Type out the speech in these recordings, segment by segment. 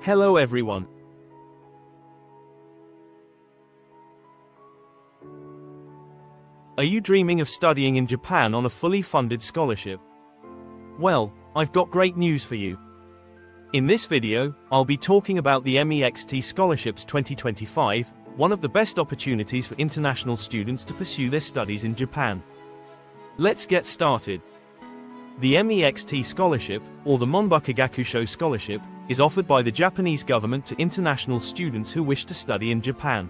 Hello everyone. Are you dreaming of studying in Japan on a fully funded scholarship? Well, I've got great news for you. In this video, I'll be talking about the MEXT Scholarships 2025, one of the best opportunities for international students to pursue their studies in Japan. Let's get started. The MEXT Scholarship, or the Monbukagakusho Scholarship, is offered by the Japanese government to international students who wish to study in Japan.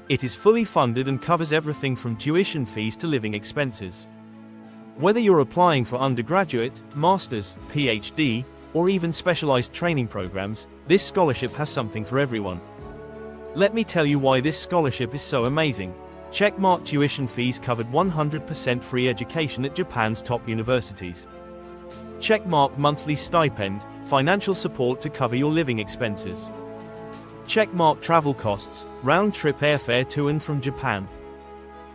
It is fully funded and covers everything from tuition fees to living expenses. Whether you're applying for undergraduate, master's, PhD, or even specialized training programs, this scholarship has something for everyone. Let me tell you why this scholarship is so amazing. Checkmark tuition fees covered 100% free education at Japan's top universities. Checkmark monthly stipend, financial support to cover your living expenses. Checkmark travel costs, round-trip airfare to and from Japan.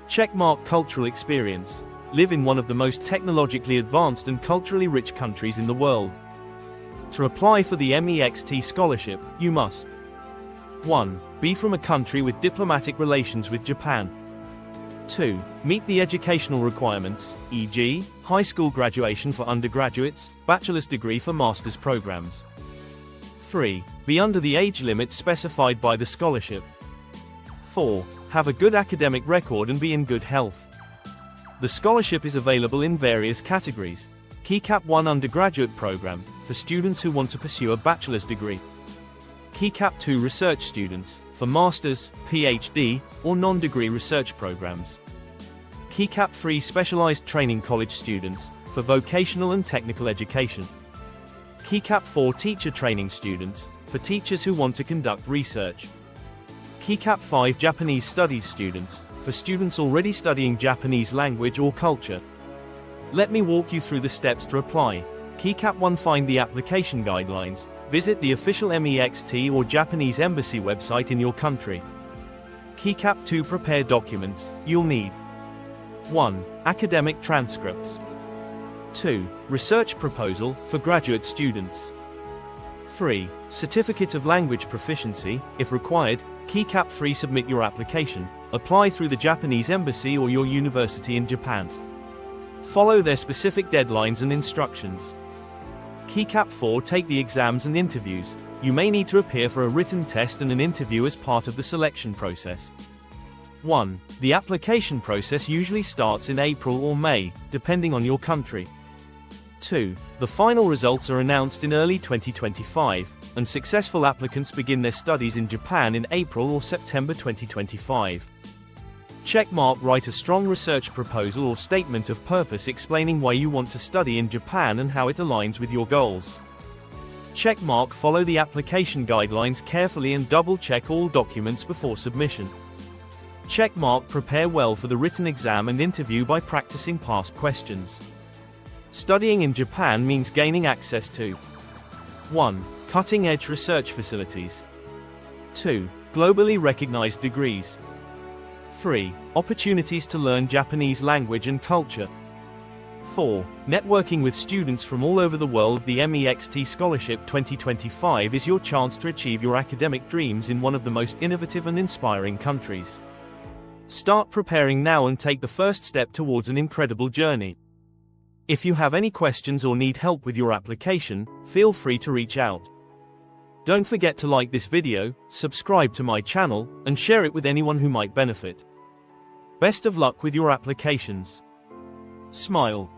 Checkmark cultural experience, live in one of the most technologically advanced and culturally rich countries in the world. To apply for the MEXT scholarship, you must 1. Be from a country with diplomatic relations with Japan. 2. Meet the educational requirements, e.g., high school graduation for undergraduates, bachelor's degree for master's programs. 3. Be under the age limit specified by the scholarship. 4. Have a good academic record and be in good health. The scholarship is available in various categories. KECAP 1 undergraduate program, for students who want to pursue a bachelor's degree. KECAP 2 research students, for master's, PhD, or non-degree research programs. KECAP 3 specialized training college students, for vocational and technical education. KECAP 4 teacher training students, for teachers who want to conduct research. KECAP 5 Japanese studies students, for students already studying Japanese language or culture. Let me walk you through the steps to apply. KECAP 1 Find the application guidelines. Visit the official MEXT or Japanese embassy website in your country. KECAP 2 Prepare documents. You'll need 1. Academic transcripts. 2. Research proposal, for graduate students. 3. Certificate of language proficiency, if required. KECAP 3 Submit your application. Apply through the Japanese embassy or your university in Japan. Follow their specific deadlines and instructions. KECAP 4 Take the exams and interviews. You may need to appear for a written test and an interview as part of the selection process. 1. The application process usually starts in April or May, depending on your country. 2. The final results are announced in early 2025, and successful applicants begin their studies in Japan in April or September 2025. Checkmark Write a strong research proposal or statement of purpose explaining why you want to study in Japan and how it aligns with your goals. Checkmark Follow the application guidelines carefully and double-check all documents before submission. Checkmark Prepare well for the written exam and interview by practicing past questions. Studying in Japan means gaining access to 1. Cutting-edge research facilities. 2. Globally recognized degrees. 3. Opportunities to learn Japanese language and culture. 4. Networking with students from all over the world. The MEXT Scholarship 2025 is your chance to achieve your academic dreams in one of the most innovative and inspiring countries. Start preparing now and take the first step towards an incredible journey. If you have any questions or need help with your application, feel free to reach out. Don't forget to like this video, subscribe to my channel, and share it with anyone who might benefit. Best of luck with your applications. Smile.